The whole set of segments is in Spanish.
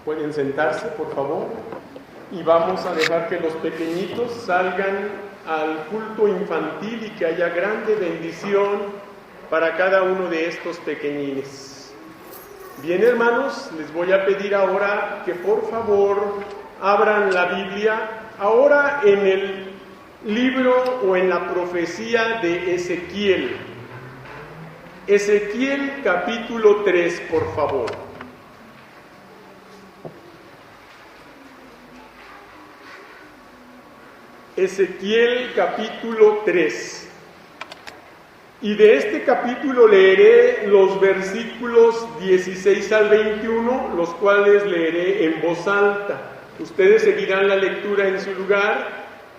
Pueden sentarse, por favor, y vamos a dejar que los pequeñitos salgan al culto infantil y que haya grande bendición para cada uno de estos pequeñines. Bien, hermanos, les voy a pedir ahora que por favor abran la Biblia ahora en el libro o en la profecía de Ezequiel. Ezequiel capítulo 3, por favor. Ezequiel capítulo 3. Y de este capítulo leeré los versículos 16 al 21, los cuales leeré en voz alta. Ustedes seguirán la lectura en su lugar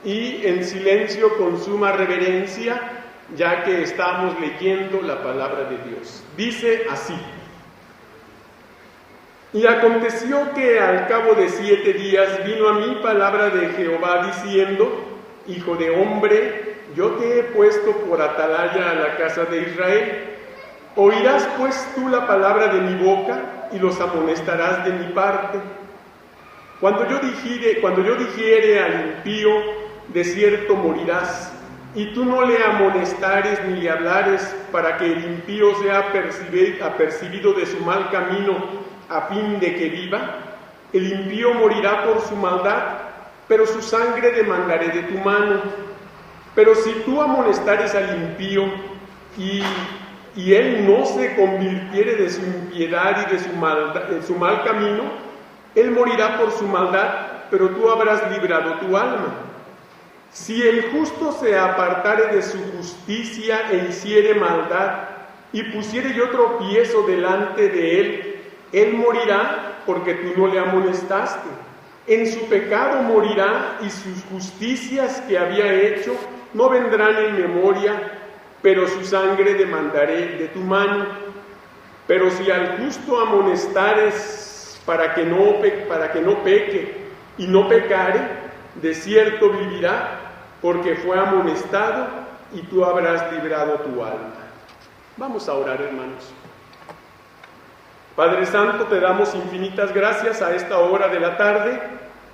y en silencio con suma reverencia, ya que estamos leyendo la palabra de Dios. Dice así: Y aconteció que al cabo de 7 días vino a mí palabra de Jehová diciendo: Hijo de hombre, yo te he puesto por atalaya a la casa de Israel. Oirás pues tú la palabra de mi boca y los amonestarás de mi parte. Cuando yo dijere al impío, de cierto morirás, y tú no le amonestares ni le hablares, para que el impío sea apercibido de su mal camino, a fin de que viva, el impío morirá por su maldad, pero su sangre demandaré de tu mano. Pero si tú amonestares al impío, y él no se convirtiere de su impiedad y de su mal camino, él morirá por su maldad, pero tú habrás librado tu alma. Si el justo se apartare de su justicia e hiciere maldad, y pusiere yo tropiezo delante de él, él morirá porque tú no le amonestaste. En su pecado morirá, y sus justicias que había hecho no vendrán en memoria, pero su sangre demandaré de tu mano. Pero si al justo amonestares para que no peque y no pecare, de cierto vivirá, porque fue amonestado, y tú habrás librado tu alma. Vamos a orar, hermanos. Padre Santo, te damos infinitas gracias a esta hora de la tarde,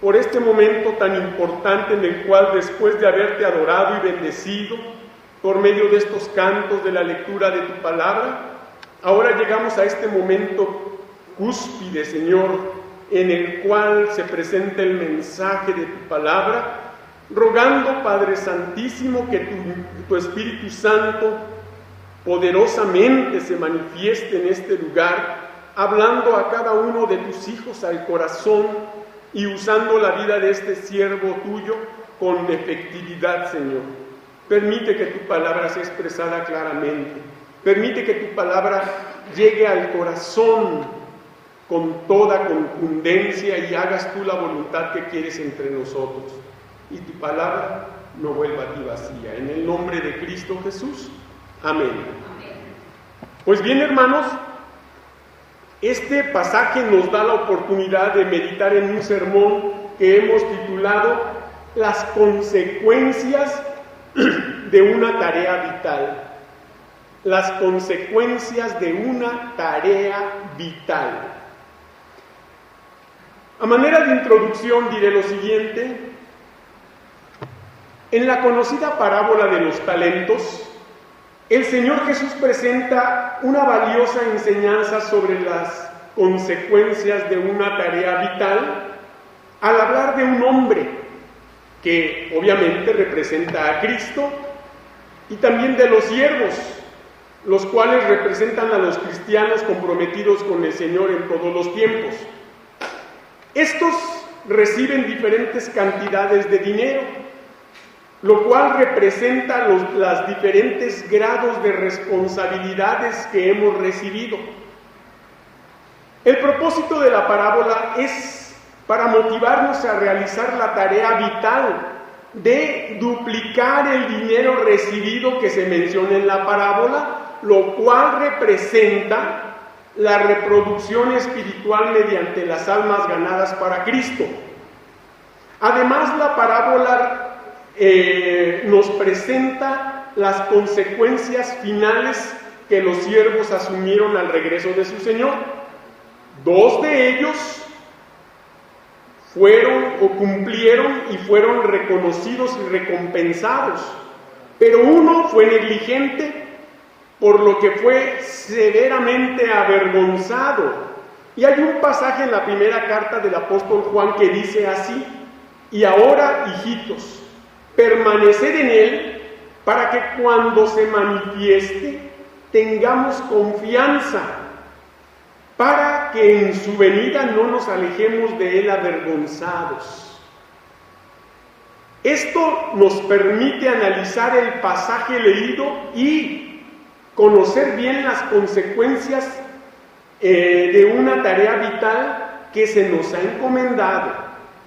por este momento tan importante en el cual, después de haberte adorado y bendecido, por medio de estos cantos de la lectura de tu palabra, ahora llegamos a este momento cúspide, Señor, en el cual se presenta el mensaje de tu palabra, rogando, Padre Santísimo, que tu Espíritu Santo poderosamente se manifieste en este lugar, hablando a cada uno de tus hijos al corazón y usando la vida de este siervo tuyo con efectividad, Señor. Permite que tu palabra sea expresada claramente. Permite que tu palabra llegue al corazón con toda contundencia y hagas tú la voluntad que quieres entre nosotros. Y tu palabra no vuelva a ti vacía. En el nombre de Cristo Jesús. Amén. Pues bien, hermanos, este pasaje nos da la oportunidad de meditar en un sermón que hemos titulado Las consecuencias de una tarea vital. Las consecuencias de una tarea vital. A manera de introducción diré lo siguiente. En la conocida parábola de los talentos, el Señor Jesús presenta una valiosa enseñanza sobre las consecuencias de una tarea vital al hablar de un hombre que obviamente representa a Cristo y también de los siervos, los cuales representan a los cristianos comprometidos con el Señor en todos los tiempos. Estos reciben diferentes cantidades de dinero, lo cual representa los diferentes grados de responsabilidades que hemos recibido. El propósito de la parábola es para motivarnos a realizar la tarea vital de duplicar el dinero recibido que se menciona en la parábola, lo cual representa la reproducción espiritual mediante las almas ganadas para Cristo. Además, la parábola nos presenta las consecuencias finales que los siervos asumieron al regreso de su Señor. 2 de ellos fueron o cumplieron y fueron reconocidos y recompensados, pero uno fue negligente, por lo que fue severamente avergonzado. Y hay un pasaje en la primera carta del apóstol Juan que dice así: y ahora, hijitos, permaneced en él, para que cuando se manifieste tengamos confianza, para que en su venida no nos alejemos de él avergonzados. Esto nos permite analizar el pasaje leído y conocer bien las consecuencias de una tarea vital que se nos ha encomendado,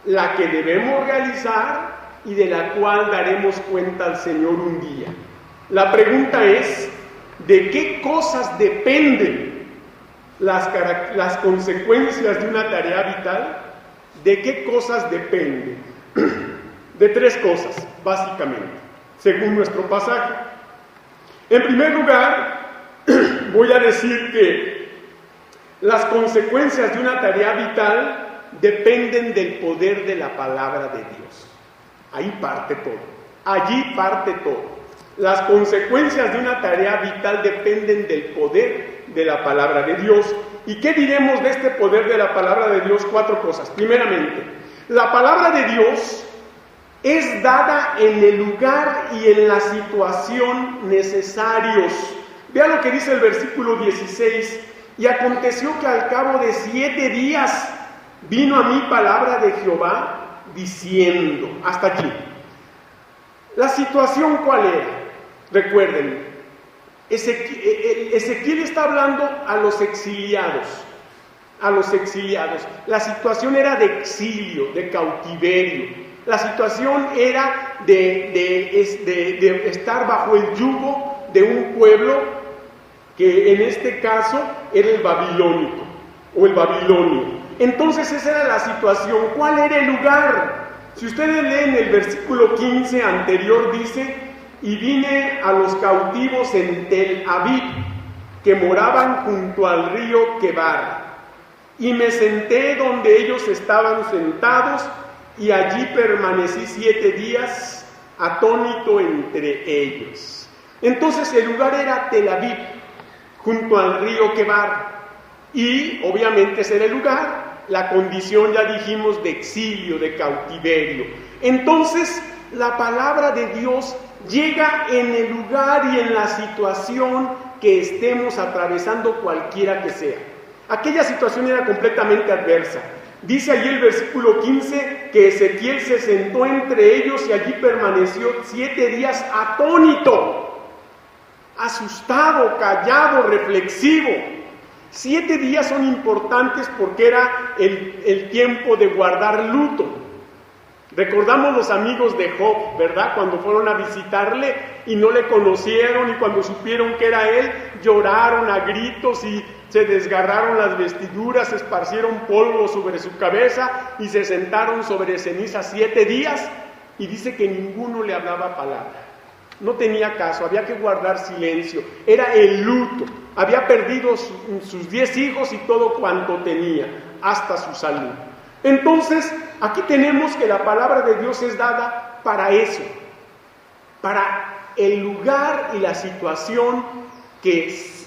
la que debemos realizar y de la cual daremos cuenta al Señor un día. La pregunta es: ¿de qué cosas dependen las consecuencias de una tarea vital? ¿De qué cosas dependen? De tres cosas, básicamente, según nuestro pasaje. En primer lugar, voy a decir que las consecuencias de una tarea vital dependen del poder de la palabra de Dios. Ahí parte todo, allí parte todo. Las consecuencias de una tarea vital dependen del poder de la palabra de Dios. ¿Y qué diremos de este poder de la palabra de Dios? Cuatro cosas. Primeramente, la palabra de Dios es dada en el lugar y en la situación necesarios. Vea lo que dice el versículo 16. Y aconteció que al cabo de 7 días vino a mí palabra de Jehová diciendo. Hasta aquí. ¿La situación cuál era? Recuerden, Ezequiel está hablando a los exiliados. La situación era de exilio, de cautiverio. La situación era de estar bajo el yugo de un pueblo que en este caso era el babilónico o el babilonio. Entonces esa era la situación. ¿Cuál era el lugar? Si ustedes leen el versículo 15 anterior, dice: y vine a los cautivos en Tel Aviv, que moraban junto al río Quebar, y me senté donde ellos estaban sentados, y allí permanecí 7 días atónito entre ellos. Entonces el lugar era Tel Aviv, junto al río Quebar, y obviamente ese era el lugar, la condición, ya dijimos, de exilio, de cautiverio. Entonces la palabra de Dios llega en el lugar y en la situación que estemos atravesando, cualquiera que sea. Aquella situación era completamente adversa. Dice allí el versículo 15 que Ezequiel se sentó entre ellos y allí permaneció 7 días atónito, asustado, callado, reflexivo. 7 días son importantes porque era el tiempo de guardar luto. Recordamos los amigos de Job, ¿verdad? Cuando fueron a visitarle y no le conocieron, y cuando supieron que era él, lloraron a gritos y se desgarraron las vestiduras, esparcieron polvo sobre su cabeza y se sentaron sobre ceniza 7 días, y dice que ninguno le hablaba palabra. No tenía caso, había que guardar silencio. Era el luto. Había perdido sus 10 hijos y todo cuanto tenía, hasta su salud. Entonces, aquí tenemos que la palabra de Dios es dada para eso, para el lugar y la situación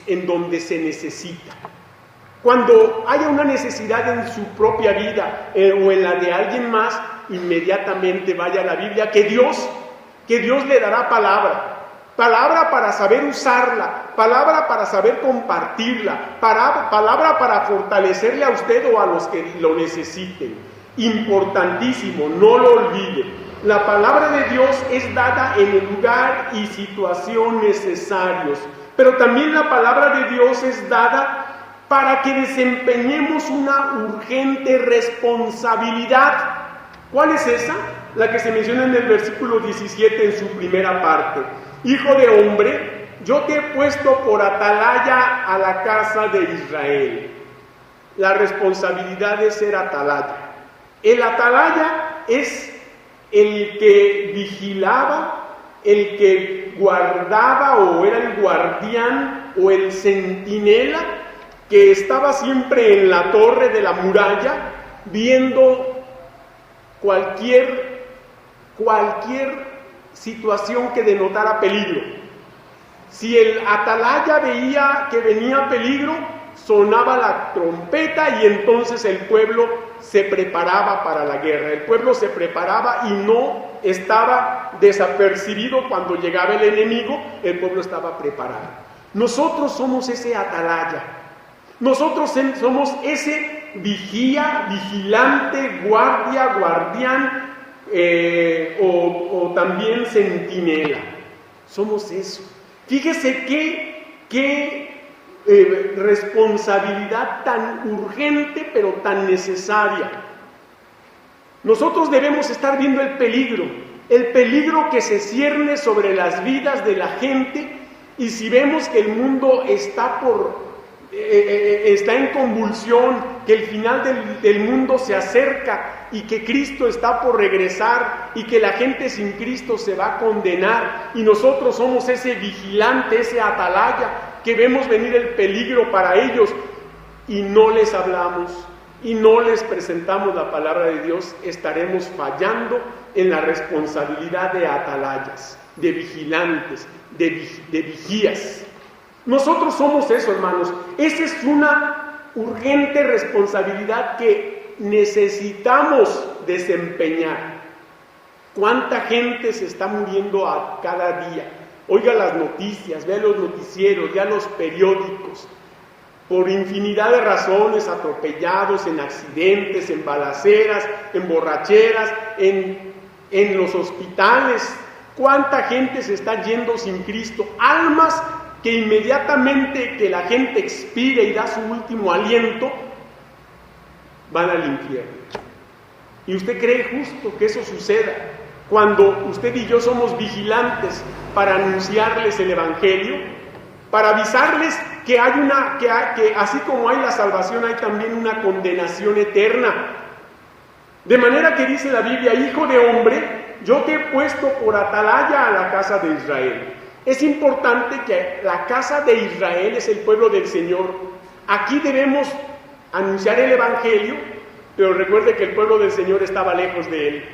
en donde se necesita. Cuando haya una necesidad en su propia vida o en la de alguien más, inmediatamente vaya a la Biblia, que Dios le dará palabra para saber usarla, palabra para saber compartirla, palabra para fortalecerle a usted o a los que lo necesiten. Importantísimo, no lo olvide. La palabra de Dios es dada en el lugar y situación necesarios, pero también la palabra de Dios es dada para que desempeñemos una urgente responsabilidad. ¿Cuál es esa? La que se menciona en el versículo 17 en su primera parte. Hijo de hombre, yo te he puesto por atalaya a la casa de Israel. La responsabilidad es ser atalaya. El atalaya es el que vigilaba, el que guardaba, o era el guardián o el centinela que estaba siempre en la torre de la muralla viendo cualquier situación que denotara peligro. Si el atalaya veía que venía peligro, sonaba la trompeta y entonces el pueblo se preparaba para la guerra. El pueblo se preparaba y no estaba desapercibido cuando llegaba el enemigo, el pueblo estaba preparado. Nosotros somos ese atalaya. Nosotros somos ese vigía, vigilante, guardia, guardián o también centinela. Somos eso. Fíjese qué responsabilidad tan urgente pero tan necesaria. Nosotros debemos estar viendo el peligro que se cierne sobre las vidas de la gente, y si vemos que el mundo está en convulsión, que el final del mundo se acerca y que Cristo está por regresar y que la gente sin Cristo se va a condenar, y nosotros somos ese vigilante, ese atalaya que vemos venir el peligro para ellos y no les hablamos y no les presentamos la palabra de Dios, estaremos fallando en la responsabilidad de atalayas, de vigilantes, de vigías. Nosotros somos eso, hermanos. Esa es una urgente responsabilidad que necesitamos desempeñar. ¿Cuánta gente se está muriendo a cada día? Oiga las noticias, vea los noticieros, vea los periódicos, por infinidad de razones, atropellados, en accidentes, en balaceras, en borracheras, en los hospitales. ¿Cuánta gente se está yendo sin Cristo? Almas que inmediatamente que la gente expire y da su último aliento, van al infierno. ¿Y usted cree justo que eso suceda cuando usted y yo somos vigilantes para anunciarles el Evangelio, para avisarles que hay que así como hay la salvación, hay también una condenación eterna? De manera que dice la Biblia: hijo de hombre, yo te he puesto por atalaya a la casa de Israel. Es importante que la casa de Israel es el pueblo del Señor. Aquí debemos anunciar el Evangelio, pero recuerde que el pueblo del Señor estaba lejos de él.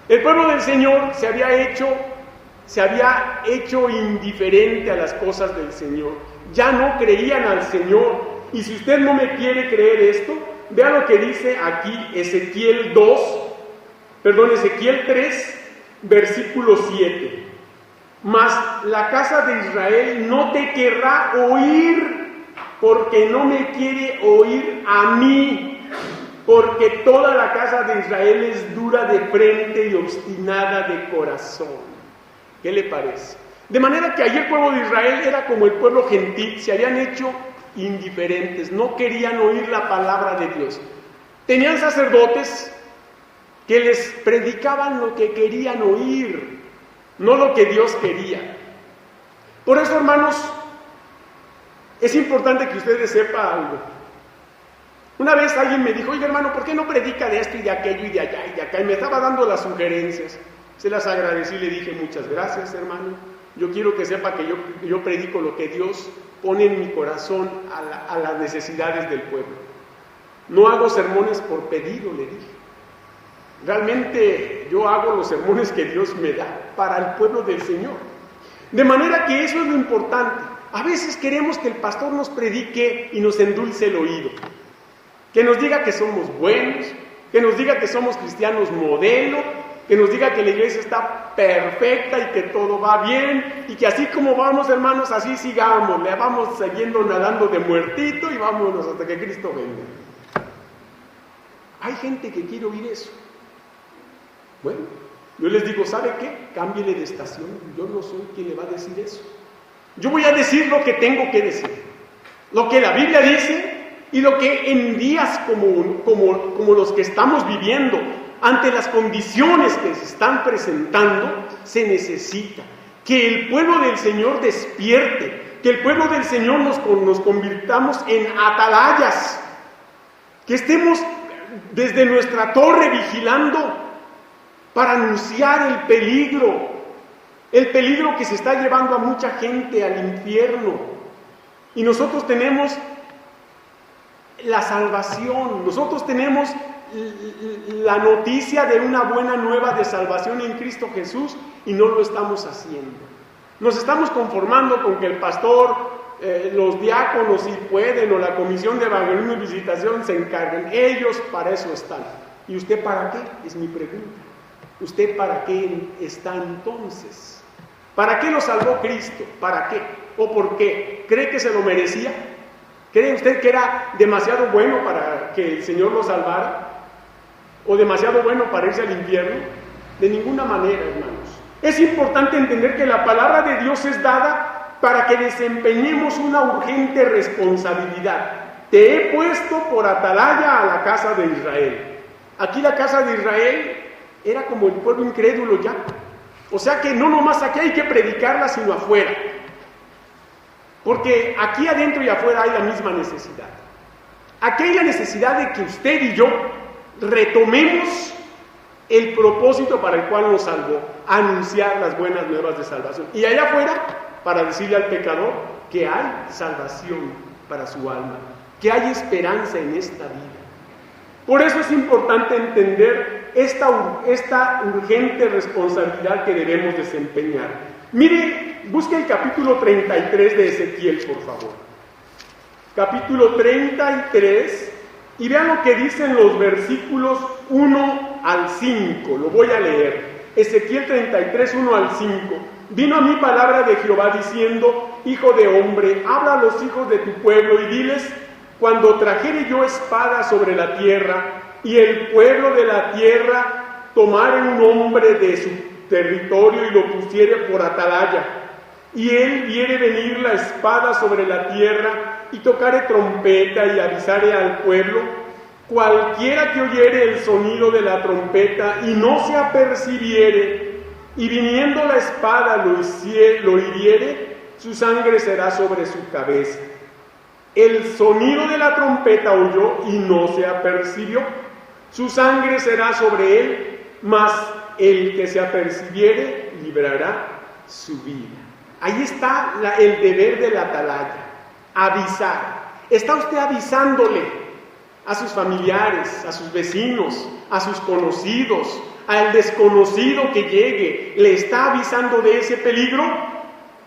El pueblo del Señor se había hecho indiferente a las cosas del Señor. Ya no creían al Señor. Y si usted no me quiere creer esto, vea lo que dice aquí Ezequiel 3, versículo 7. Mas la casa de Israel no te querrá oír, porque no me quiere oír a mí, porque toda la casa de Israel es dura de frente y obstinada de corazón. ¿Qué le parece? De manera que allí el pueblo de Israel era como el pueblo gentil, se habían hecho indiferentes, no querían oír la palabra de Dios. Tenían sacerdotes que les predicaban lo que querían oír, no lo que Dios quería. Por eso, hermanos, es importante que ustedes sepan algo. Una vez alguien me dijo: oye, hermano, ¿por qué no predica de esto y de aquello y de allá y de acá? Y me estaba dando las sugerencias. Se las agradecí y le dije: muchas gracias, hermano. Yo quiero que sepa que yo predico lo que Dios pone en mi corazón a las necesidades del pueblo. No hago sermones por pedido, le dije. Realmente yo hago los sermones que Dios me da para el pueblo del Señor. De manera que eso es lo importante. A veces queremos que el pastor nos predique y nos endulce el oído, que nos diga que somos buenos, que nos diga que somos cristianos modelo, que nos diga que la iglesia está perfecta y que todo va bien, y que así como vamos, hermanos, así sigamos, le vamos siguiendo nadando de muertito y vámonos hasta que Cristo venga. Hay gente que quiere oír eso. Bueno, yo les digo: ¿sabe qué? Cámbiele de estación. Yo no soy quien le va a decir eso. Yo voy a decir lo que tengo que decir, lo que la Biblia dice, y lo que en días como los que estamos viviendo, ante las condiciones que se están presentando, se necesita que el pueblo del Señor despierte, que el pueblo del Señor nos convirtamos en atalayas, que estemos desde nuestra torre vigilando para anunciar el peligro que se está llevando a mucha gente al infierno. Y nosotros tenemos la salvación, nosotros tenemos la noticia de una buena nueva de salvación en Cristo Jesús y no lo estamos haciendo. Nos estamos conformando con que el pastor, los diáconos si pueden, o la comisión de evangelismo y visitación se encarguen. Ellos para eso están. ¿Y usted para qué? Es mi pregunta. ¿Usted para qué está entonces? ¿Para qué lo salvó Cristo? ¿Para qué? ¿O por qué? ¿Cree que se lo merecía? ¿Cree usted que era demasiado bueno para que el Señor lo salvara? ¿O demasiado bueno para irse al infierno? De ninguna manera, hermanos. Es importante entender que la palabra de Dios es dada para que desempeñemos una urgente responsabilidad. Te he puesto por atalaya a la casa de Israel. Aquí la casa de Israel era como el pueblo incrédulo ya. O sea que no nomás aquí hay que predicarla, sino afuera. Porque aquí adentro y afuera hay la misma necesidad. Aquí hay la necesidad de que usted y yo retomemos el propósito para el cual nos salvó, anunciar las buenas nuevas de salvación. Y allá afuera, para decirle al pecador que hay salvación para su alma, que hay esperanza en esta vida. Por eso es importante entender esta urgente responsabilidad que debemos desempeñar. Mire, busque el capítulo 33 de Ezequiel, por favor. Capítulo 33, y vean lo que dicen los versículos 1 al 5. Lo voy a leer. Ezequiel 33, 1 al 5. Vino a mí palabra de Jehová diciendo: Hijo de hombre, habla a los hijos de tu pueblo y diles: cuando trajere yo espada sobre la tierra, y el pueblo de la tierra tomare un hombre de su territorio y lo pusiere por atalaya, y él viere venir la espada sobre la tierra, y tocare trompeta y avisare al pueblo, cualquiera que oyere el sonido de la trompeta y no se apercibiere, y viniendo la espada lo hiriere, su sangre será sobre su cabeza. El sonido de la trompeta oyó y no se apercibió, su sangre será sobre él, mas el que se apercibiere librará su vida. Ahí está el deber de la atalaya, avisar. Está usted avisándole a sus familiares, a sus vecinos, a sus conocidos, al desconocido que llegue, le está avisando de ese peligro.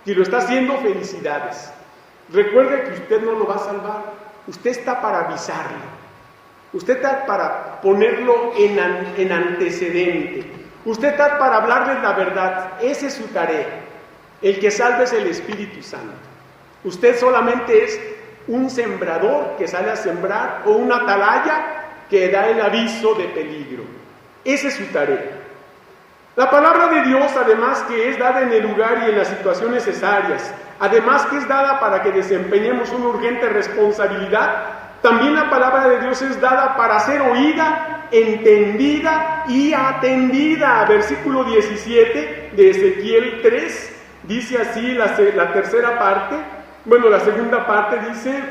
Si lo está haciendo, felicidades. Recuerde que usted no lo va a salvar, usted está para avisarle, usted está para ponerlo en antecedente, usted está para hablarles la verdad. Esa es su tarea. El que salve es el Espíritu Santo. Usted solamente es un sembrador que sale a sembrar, o una atalaya que da el aviso de peligro. Esa es su tarea. La palabra de Dios, además que es dada en el lugar y en las situaciones necesarias, además que es dada para que desempeñemos una urgente responsabilidad, también la palabra de Dios es dada para ser oída, entendida y atendida. Versículo 17 de Ezequiel 3 dice así, la tercera parte, la segunda parte dice: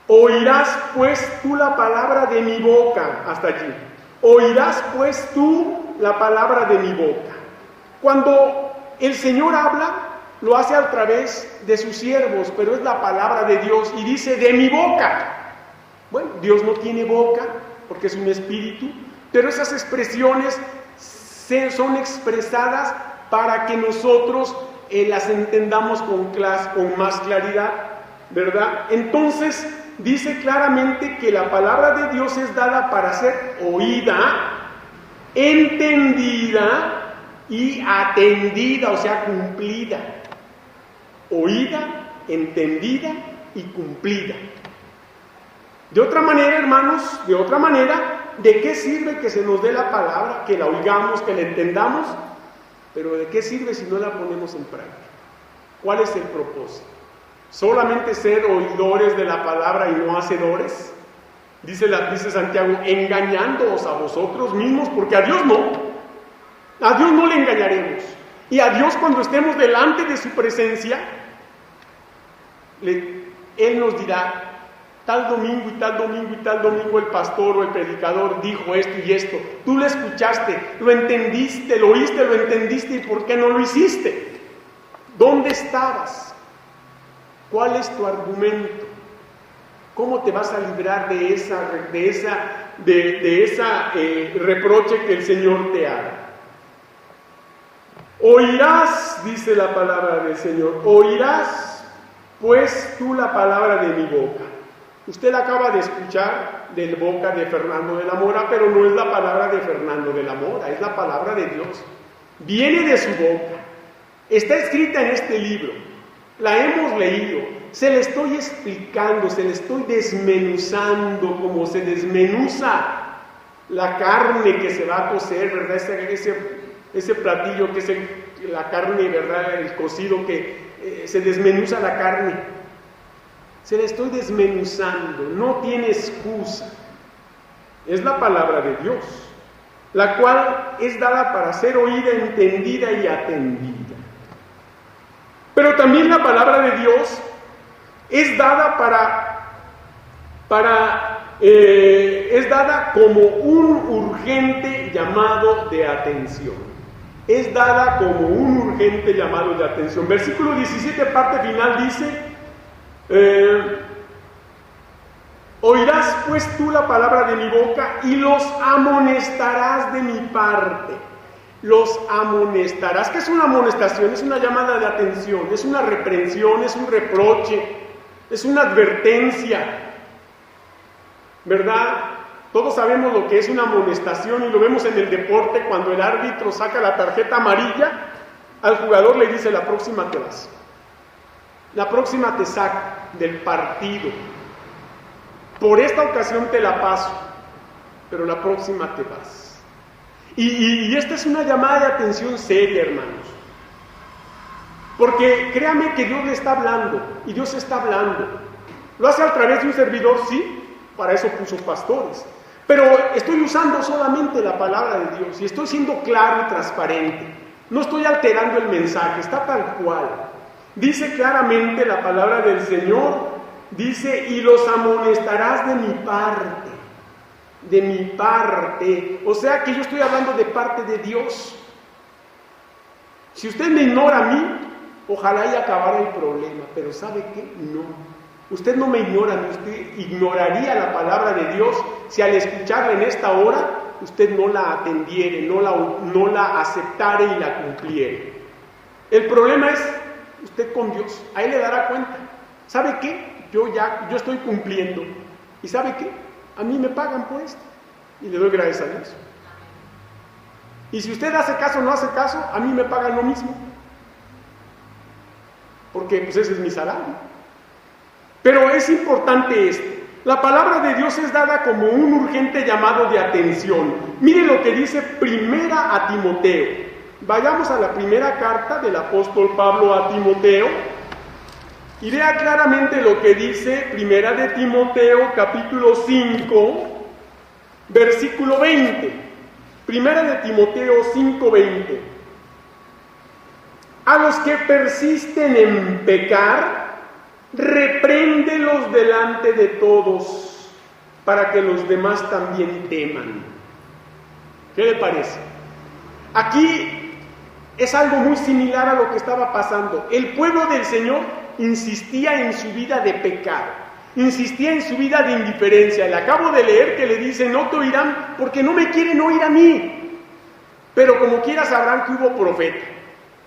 oirás pues tú la palabra de mi boca, hasta allí. Oirás pues tú la palabra de mi boca. Cuando el Señor habla, lo hace a través de sus siervos, pero es la palabra de Dios y dice: de mi boca. Bueno, Dios no tiene boca porque es un espíritu, pero esas expresiones son expresadas para que nosotros las entendamos con más claridad, ¿verdad? Entonces dice claramente que la palabra de Dios es dada para ser oída, entendida y atendida, o sea, cumplida. Oída, entendida y cumplida. De otra manera, hermanos, ¿de qué sirve que se nos dé la palabra, que la oigamos, que la entendamos? Pero ¿de qué sirve si no la ponemos en práctica? ¿Cuál es el propósito? ¿Solamente ser oidores de la palabra y no hacedores? Dice Santiago: engañándoos a vosotros mismos, porque a Dios no le engañaremos. Y a Dios, cuando estemos delante de su presencia, Él nos dirá: tal domingo y tal domingo y tal domingo el pastor o el predicador dijo esto y esto. Tú lo escuchaste, lo entendiste, lo oíste, lo entendiste, ¿y por qué no lo hiciste? ¿Dónde estabas? ¿Cuál es tu argumento? ¿Cómo te vas a librar de esa de esa reproche que el Señor te haga. Oirás, dice la palabra del Señor, oirás pues tú la palabra de mi boca. Usted la acaba de escuchar de boca de Fernando de la Mora, pero no es la palabra de Fernando de la Mora, es la palabra de Dios. Viene de su boca, está escrita en este libro, la hemos leído, se le estoy explicando, se le estoy desmenuzando como se desmenuza la carne que se va a cocer, ¿verdad? Ese platillo que es la carne, ¿verdad? El cocido que se desmenuza la carne. Se le estoy desmenuzando, no tiene excusa. Es la palabra de Dios, la cual es dada para ser oída, entendida y atendida. Pero también la palabra de Dios es dada es dada como un urgente llamado de atención. Es dada como un urgente llamado de atención. Versículo 17, parte final, dice: oirás pues tú la palabra de mi boca y los amonestarás de mi parte. Los amonestarás. ¿Qué es una amonestación? Es una llamada de atención, es una reprensión, es un reproche, es una advertencia, ¿verdad? Todos sabemos lo que es una amonestación y lo vemos en el deporte cuando el árbitro saca la tarjeta amarilla, al jugador le dice: la próxima te vas. La próxima te saca del partido. Por esta ocasión te la paso, pero la próxima te vas. Y esta es una llamada de atención seria, hermanos. Porque créame que Dios le está hablando, y Dios está hablando. Lo hace a través de un servidor, sí, para eso puso pastores. Pero estoy usando solamente la palabra de Dios, y estoy siendo claro y transparente. No estoy alterando el mensaje, está tal cual. Dice claramente la palabra del Señor, dice: y los amonestarás de mi parte. De mi parte. O sea que yo estoy hablando de parte de Dios. Si usted me ignora a mí, ojalá y acabara el problema, pero ¿sabe qué? No. Usted no me ignora a mí, usted ignoraría la palabra de Dios si al escucharla en esta hora usted no la atendiere, no la aceptare y la cumpliere. El problema es usted con Dios, ahí le dará cuenta. ¿Sabe qué? Yo estoy cumpliendo. ¿Y sabe qué? A mí me pagan por esto. Y le doy gracias a Dios. Y si usted hace caso o no hace caso, a mí me pagan lo mismo. Porque pues ese es mi salario. Pero es importante esto. La palabra de Dios es dada como un urgente llamado de atención. Mire lo que dice Primera a Timoteo. Vayamos a la primera carta del apóstol Pablo a Timoteo y vea claramente lo que dice Primera de Timoteo, capítulo 5, versículo 20. Primera de Timoteo 5:20. A los que persisten en pecar, repréndelos delante de todos, para que los demás también teman. ¿Qué le parece? Aquí es algo muy similar a lo que estaba pasando. El pueblo del Señor insistía en su vida de pecado, insistía en su vida de indiferencia. Le acabo de leer que le dice: no te oirán porque no me quieren oír a mí. Pero como quiera sabrán que hubo profeta,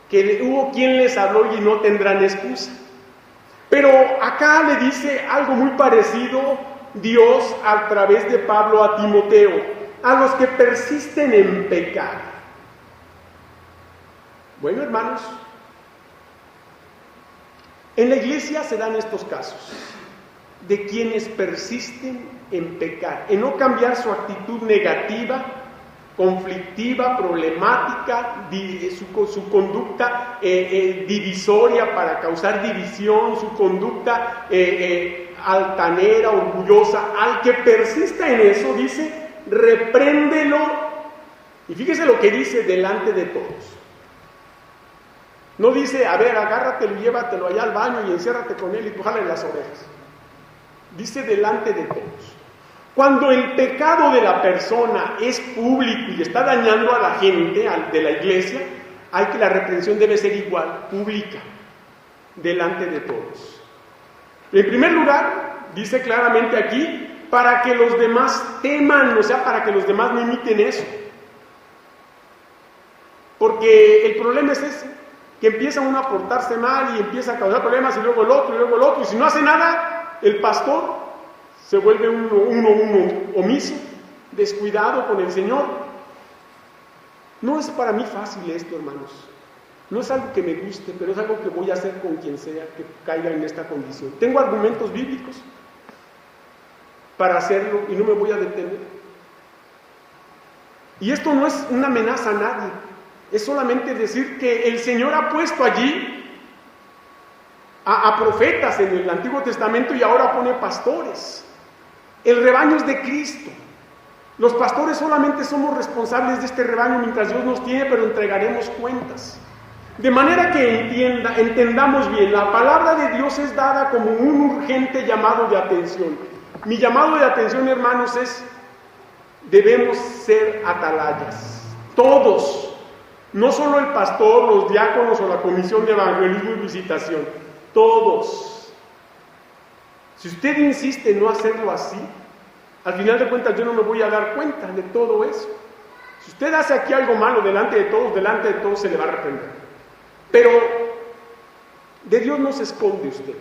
que hubo quien les habló y no tendrán excusa. Pero acá le dice algo muy parecido Dios a través de Pablo a Timoteo: a los que persisten en pecar. Bueno, hermanos, en la iglesia se dan estos casos de quienes persisten en pecar, en no cambiar su actitud negativa, conflictiva, problemática, su conducta divisoria para causar división, su conducta altanera, orgullosa. Al que persista en eso, dice: repréndelo. Y fíjese lo que dice: delante de todos. No dice: a ver, agárratelo y llévatelo allá al baño y enciérrate con él y tú jale las orejas. Dice: delante de todos. Cuando el pecado de la persona es público y está dañando a la gente de la iglesia, la reprensión debe ser igual, pública, delante de todos. En primer lugar, dice claramente aquí: para que los demás teman, o sea, para que los demás no imiten eso. Porque el problema es ese, que empieza uno a portarse mal y empieza a causar problemas y luego el otro, y si no hace nada, el pastor se vuelve uno omiso, descuidado con el Señor. No es para mí fácil esto, hermanos. No es algo que me guste, pero es algo que voy a hacer con quien sea que caiga en esta condición. Tengo argumentos bíblicos para hacerlo y no me voy a detener. Y esto no es una amenaza a nadie, es solamente decir que el Señor ha puesto allí a profetas en el Antiguo Testamento y ahora pone pastores. El rebaño es de Cristo. Los pastores solamente somos responsables de este rebaño mientras Dios nos tiene, pero entregaremos cuentas. De manera que entendamos bien, la palabra de Dios es dada como un urgente llamado de atención. Mi llamado de atención, hermanos, es: debemos ser atalayas, todos, no solo el pastor, los diáconos o la comisión de evangelismo y visitación, todos. Si usted insiste en no hacerlo así, al final de cuentas yo no me voy a dar cuenta de todo eso. Si usted hace aquí algo malo delante de todos se le va a reprender. Pero de Dios no se esconde usted.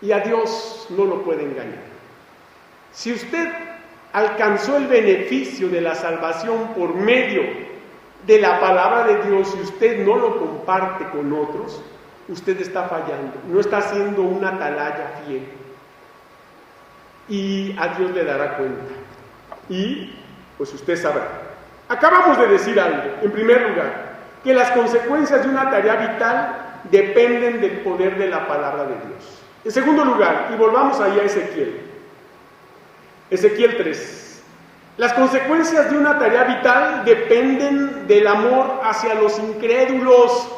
Y a Dios no lo puede engañar. Si usted alcanzó el beneficio de la salvación por medio de la palabra de Dios y usted no lo comparte con otros, usted está fallando, no está siendo una atalaya fiel. Y a Dios le dará cuenta. Y pues usted sabrá. Acabamos de decir algo, en primer lugar, que las consecuencias de una tarea vital dependen del poder de la palabra de Dios. En segundo lugar, y volvamos ahí a Ezequiel 3, las consecuencias de una tarea vital dependen del amor hacia los incrédulos.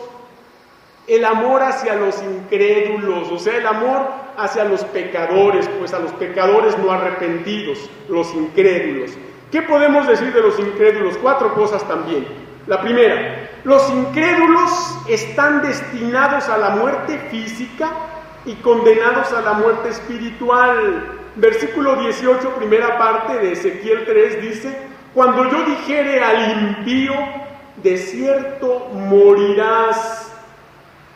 El amor hacia los incrédulos, o sea, el amor hacia los pecadores, pues a los pecadores no arrepentidos, los incrédulos. ¿Qué podemos decir de los incrédulos? 4 cosas también. La primera, los incrédulos están destinados a la muerte física y condenados a la muerte espiritual. Versículo 18, primera parte de Ezequiel 3 dice: cuando yo dijere al impío, de cierto morirás,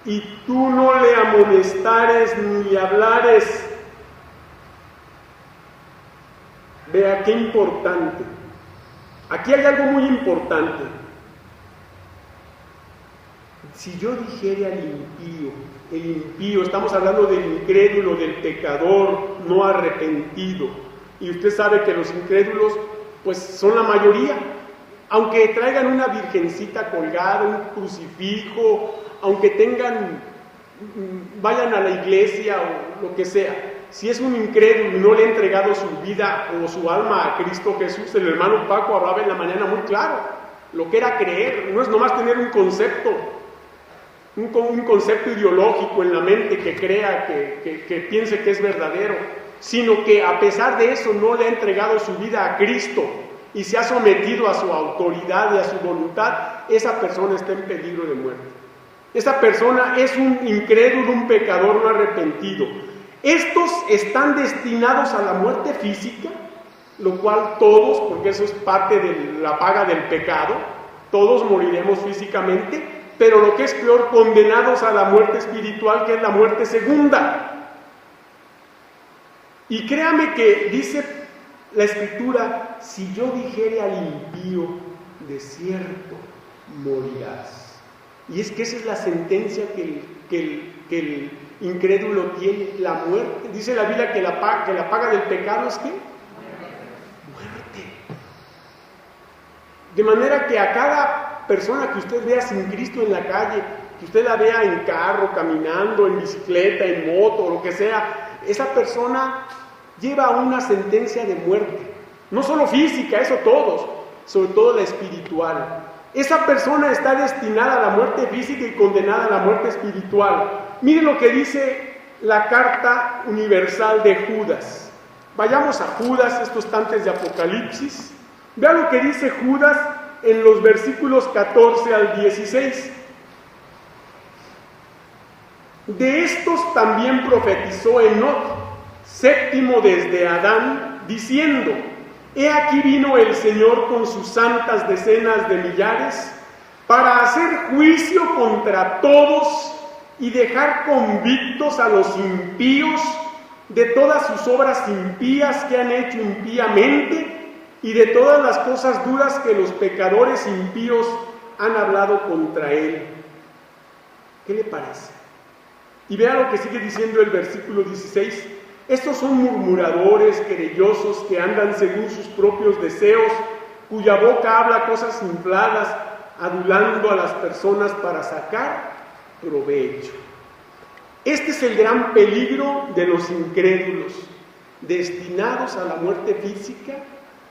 y tú no le amonestares ni hablares. Vea qué importante. Aquí hay algo muy importante. Si yo dijere al impío, el impío, estamos hablando del incrédulo, del pecador no arrepentido. Y usted sabe que los incrédulos, pues son la mayoría. Aunque traigan una virgencita colgada, un crucifijo, aunque vayan a la iglesia o lo que sea, si es un incrédulo y no le ha entregado su vida o su alma a Cristo Jesús, el hermano Paco hablaba en la mañana muy claro, lo que era creer, no es nomás tener un concepto ideológico en la mente que crea, que piense que es verdadero, sino que a pesar de eso no le ha entregado su vida a Cristo y se ha sometido a su autoridad y a su voluntad. Esa persona está en peligro de muerte. Esa persona es un incrédulo, un pecador no arrepentido. Estos están destinados a la muerte física, lo cual todos, porque eso es parte de la paga del pecado, todos moriremos físicamente, pero lo que es peor, condenados a la muerte espiritual, que es la muerte segunda. Y créame que dice la Escritura: si yo dijere al impío, de cierto morirás. Y es que esa es la sentencia que el incrédulo tiene, la muerte. Dice la Biblia que la paga del pecado es ¿qué? Muerte. De manera que a cada persona que usted vea sin Cristo en la calle, que usted la vea en carro, caminando, en bicicleta, en moto, lo que sea, esa persona lleva una sentencia de muerte. No solo física, eso todos, sobre todo la espiritual. Esa persona está destinada a la muerte física y condenada a la muerte espiritual. Mire lo que dice la carta universal de Judas. Vayamos a Judas, esto está antes de Apocalipsis. Vea lo que dice Judas en los versículos 14 al 16. De estos también profetizó Enoc, séptimo desde Adán, diciendo: He aquí vino el Señor con sus santas decenas de millares para hacer juicio contra todos y dejar convictos a los impíos de todas sus obras impías que han hecho impíamente y de todas las cosas duras que los pecadores impíos han hablado contra él. ¿Qué le parece? Y vea lo que sigue diciendo el versículo 16. Estos son murmuradores, querellosos, que andan según sus propios deseos, cuya boca habla cosas infladas, adulando a las personas para sacar provecho. Este es el gran peligro de los incrédulos, destinados a la muerte física,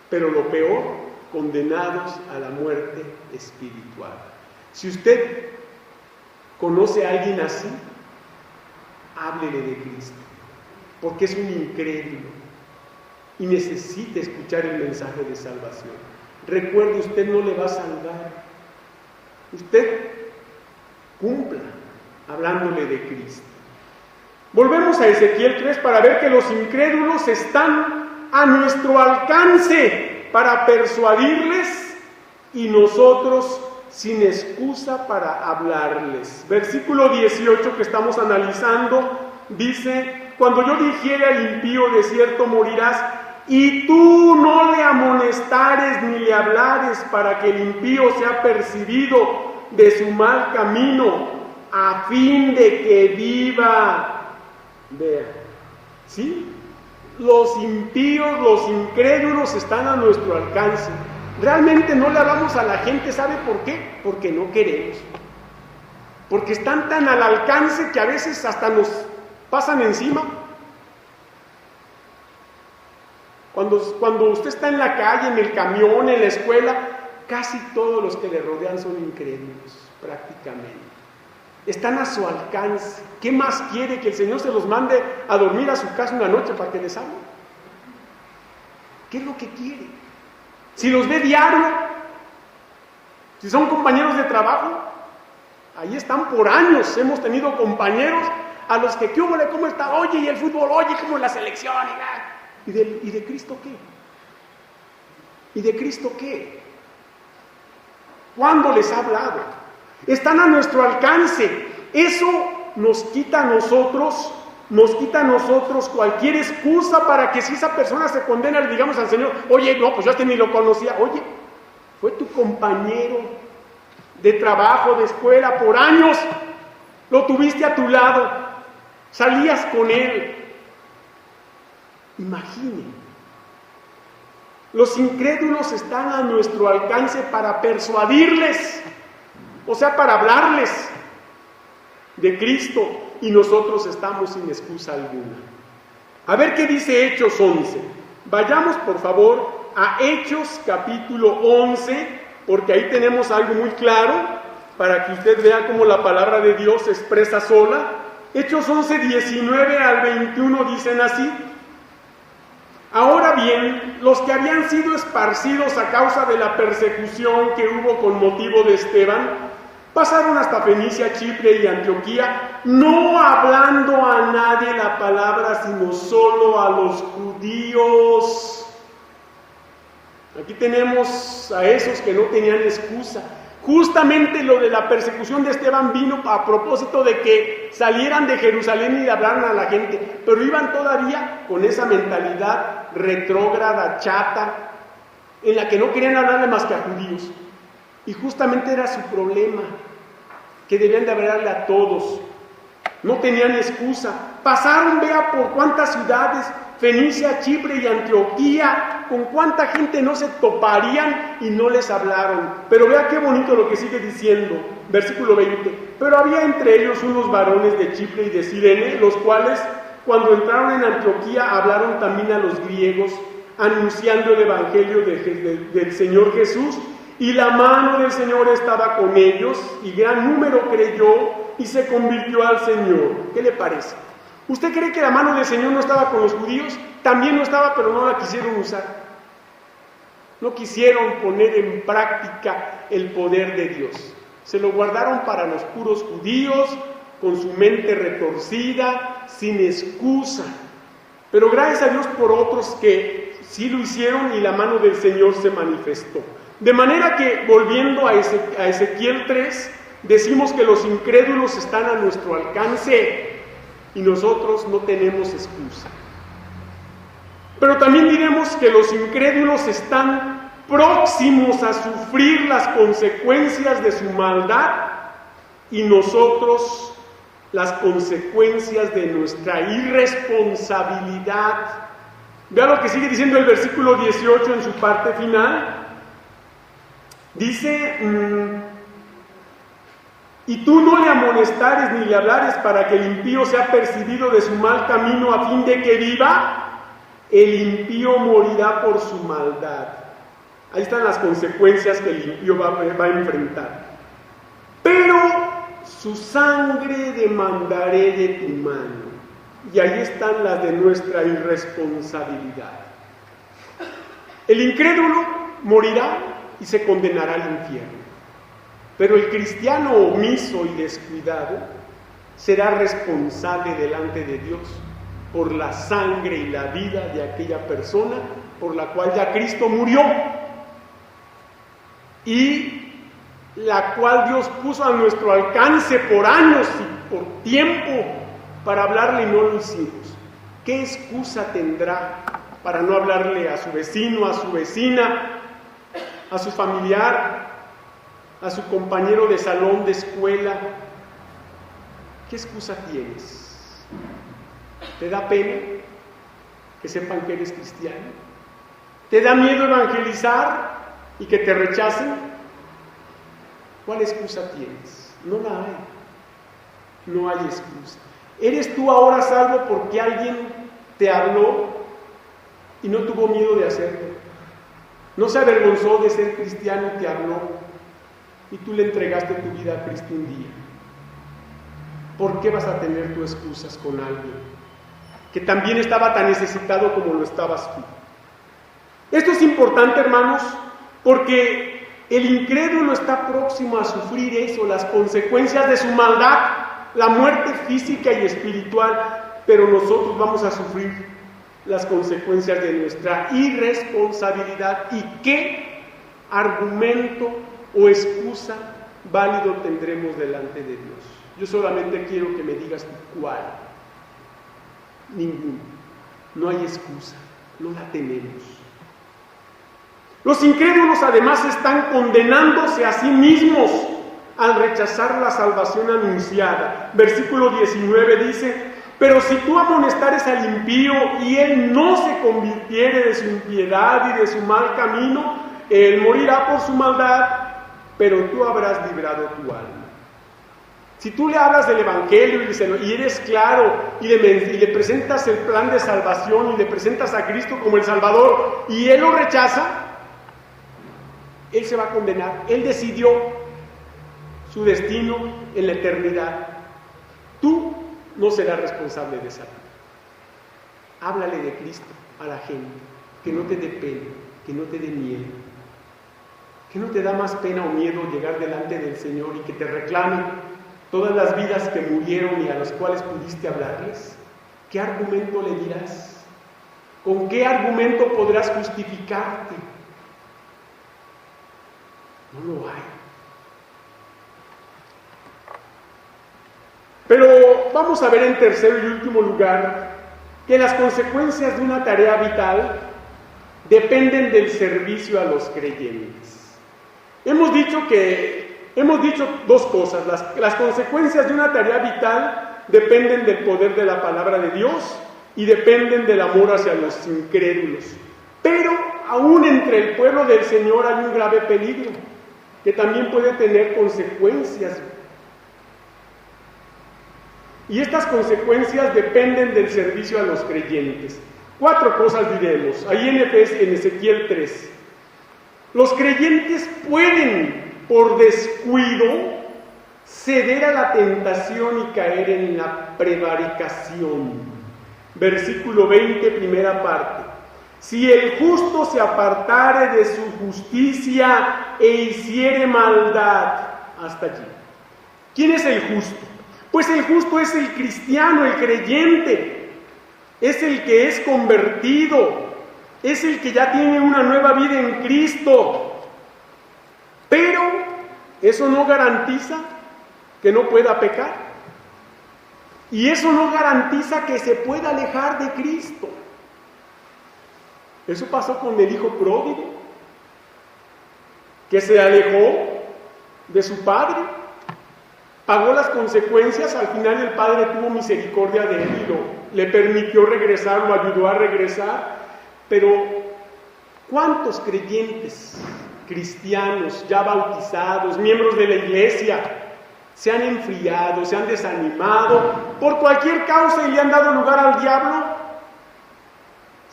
pero lo peor, condenados a la muerte espiritual. Si usted conoce a alguien así, háblele de Cristo, porque es un incrédulo y necesita escuchar el mensaje de salvación. Recuerde, usted no le va a salvar. Usted cumpla hablándole de Cristo. Volvemos a Ezequiel 3 para ver que los incrédulos están a nuestro alcance para persuadirles y nosotros sin excusa para hablarles. Versículo 18 que estamos analizando dice: Cuando yo dijere al impío, de cierto morirás, y tú no le amonestares ni le hablares para que el impío sea percibido de su mal camino, a fin de que viva. Vea, ¿sí? Los impíos, los incrédulos están a nuestro alcance. Realmente no le hablamos a la gente, ¿sabe por qué? Porque no queremos. Porque están tan al alcance que a veces hasta nos pasan encima. Cuando usted está en la calle, en el camión, en la escuela, casi todos los que le rodean son incrédulos, prácticamente. Están a su alcance. ¿Qué más quiere? ¿Que el Señor se los mande a dormir a su casa una noche para que les hable? ¿Qué es lo que quiere? Si los ve diario, si son compañeros de trabajo, ahí están por años. Hemos tenido compañeros a los que, ¿qué hubo? ¿Cómo está? Oye, y el fútbol, oye, ¿cómo la selección? ¿Y de Cristo qué? ¿Y de Cristo qué? ¿Cuándo les ha hablado? Están a nuestro alcance. Eso nos quita a nosotros cualquier excusa para que si esa persona se condena, le digamos al Señor: oye, no, pues yo hasta ni lo conocía. Oye, fue tu compañero de trabajo, de escuela, por años, lo tuviste a tu lado, salías con él. Imagine, los incrédulos están a nuestro alcance para persuadirles, o sea, para hablarles de Cristo, y nosotros estamos sin excusa alguna. A ver qué dice Hechos 11. Vayamos por favor a Hechos capítulo 11, porque ahí tenemos algo muy claro para que usted vea cómo la palabra de Dios se expresa sola. Hechos 11, 19 al 21 dicen así: Ahora bien, los que habían sido esparcidos a causa de la persecución que hubo con motivo de Esteban, pasaron hasta Fenicia, Chipre y Antioquía, no hablando a nadie la palabra, sino solo a los judíos. Aquí tenemos a esos que no tenían excusa. Justamente lo de la persecución de Esteban vino a propósito de que salieran de Jerusalén y hablaran a la gente, pero iban todavía con esa mentalidad retrógrada, chata, en la que no querían hablarle más que a judíos. Y justamente era su problema, que debían de hablarle a todos. No tenían excusa. Pasaron, vea por cuántas ciudades, Fenicia, Chipre y Antioquía, con cuánta gente no se toparían y no les hablaron. Pero vea qué bonito lo que sigue diciendo, versículo 20. Pero había entre ellos unos varones de Chipre y de Cirene, los cuales, cuando entraron en Antioquía, hablaron también a los griegos, anunciando el evangelio del Señor Jesús. Y la mano del Señor estaba con ellos, y gran número creyó y se convirtió al Señor. ¿Qué le parece? ¿Usted cree que la mano del Señor no estaba con los judíos? También no estaba, pero no la quisieron usar. No quisieron poner en práctica el poder de Dios. Se lo guardaron para los puros judíos, con su mente retorcida, sin excusa. pero gracias a Dios por otros que sí lo hicieron y la mano del Señor se manifestó. De manera que, volviendo a Ezequiel 3, decimos que los incrédulos están a nuestro alcance y nosotros no tenemos excusa. Pero también diremos que los incrédulos están próximos a sufrir las consecuencias de su maldad y nosotros las consecuencias de nuestra irresponsabilidad. Vea lo que sigue diciendo el versículo 18 en su parte final. Dice, y tú no le amonestares ni le hablares para que el impío sea percibido de su mal camino a fin de que viva, el impío morirá por su maldad. Ahí están las consecuencias que el impío va a enfrentar. Pero su sangre demandaré de tu mano. Y ahí están las de nuestra irresponsabilidad. El incrédulo morirá y se condenará al infierno. Pero el cristiano omiso y descuidado será responsable delante de Dios por la sangre y la vida de aquella persona por la cual ya Cristo murió y la cual Dios puso a nuestro alcance por años y por tiempo para hablarle y no lo hicimos. ¿Qué excusa tendrá para no hablarle a su vecino, a su vecina, a su familiar, a su compañero de salón, de escuela? ¿Qué excusa tienes? ¿Te da pena que sepan que eres cristiano? ¿Te da miedo evangelizar y que te rechacen? ¿Cuál excusa tienes? No la hay. No hay excusa. ¿Eres tú ahora salvo porque alguien te habló y no tuvo miedo de hacerlo? ¿No se avergonzó de ser cristiano y te habló y tú le entregaste tu vida a Cristo un día? ¿Por qué vas a tener tus excusas con alguien que también estaba tan necesitado como lo estabas tú? Esto es importante, hermanos, porque el incrédulo está próximo a sufrir eso, las consecuencias de su maldad, la muerte física y espiritual, pero nosotros vamos a sufrir las consecuencias de nuestra irresponsabilidad. ¿Y qué argumento o excusa válido tendremos delante de Dios? Yo solamente quiero que me digas cuál. Ninguno. No hay excusa, no la tenemos. Los incrédulos además están condenándose a sí mismos al rechazar la salvación anunciada. Versículo 19 dice: pero si tú amonestares al impío y él no se convirtiere de su impiedad y de su mal camino, él morirá por su maldad, pero tú habrás librado tu alma. Si tú le hablas del Evangelio y eres claro y le presentas el plan de salvación y le presentas a Cristo como el Salvador y él lo rechaza, él se va a condenar. Él decidió su destino en la eternidad. Tú no serás responsable de esa vida. Háblale de Cristo a la gente, que no te dé pena, que no te dé miedo, que no te da más pena o miedo llegar delante del Señor y que te reclamen todas las vidas que murieron y a las cuales pudiste hablarles. ¿Qué argumento le dirás? ¿Con qué argumento podrás justificarte? No lo hay. Pero vamos a ver en tercer y último lugar que las consecuencias de una tarea vital dependen del servicio a los creyentes. Hemos dicho dos cosas. Las consecuencias de una tarea vital dependen del poder de la palabra de Dios y dependen del amor hacia los incrédulos. Pero aún entre el pueblo del Señor hay un grave peligro que también puede tener consecuencias. Y estas consecuencias dependen del servicio a los creyentes. 4 cosas diremos, ahí en Ezequiel 3. Los creyentes pueden, por descuido, ceder a la tentación y caer en la prevaricación. Versículo 20, primera parte. Si el justo se apartare de su justicia e hiciere maldad. Hasta allí. ¿Quién es el justo? Pues el justo es el cristiano, el creyente. es el que es convertido, es el que ya tiene una nueva vida en Cristo. Pero eso no garantiza que no pueda pecar. Y eso no garantiza que se pueda alejar de Cristo. Eso pasó con el hijo pródigo, que se alejó de su padre, pagó las consecuencias. Al final el padre tuvo misericordia de él y le permitió regresar, lo ayudó a regresar. Pero ¿cuántos creyentes cristianos ya bautizados, miembros de la iglesia, se han enfriado, se han desanimado por cualquier causa y le han dado lugar al diablo,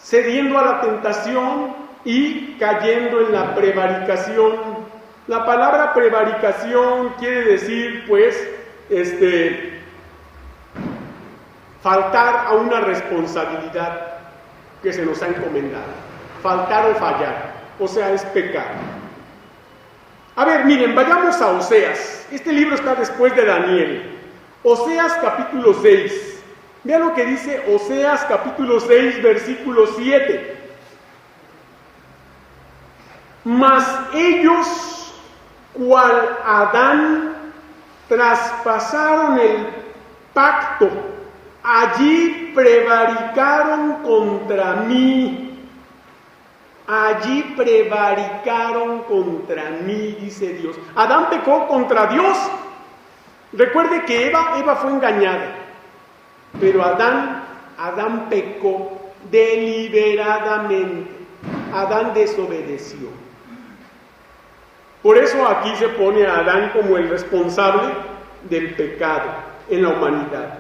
cediendo a la tentación y cayendo en la prevaricación? La palabra prevaricación quiere decir, pues, faltar a una responsabilidad que se nos ha encomendado. Faltar o fallar, o sea, es pecar. A ver, miren, vayamos a Oseas. Este libro está después de Daniel. Oseas capítulo 6. Vean lo que dice Oseas capítulo 6, versículo 7. Mas ellos, cual Adán, traspasaron el pacto, allí prevaricaron contra mí. Allí prevaricaron contra mí, dice Dios. Adán pecó contra Dios. Recuerde que Eva fue engañada, pero Adán pecó deliberadamente. Adán desobedeció. Por eso aquí se pone a Adán como el responsable del pecado en la humanidad.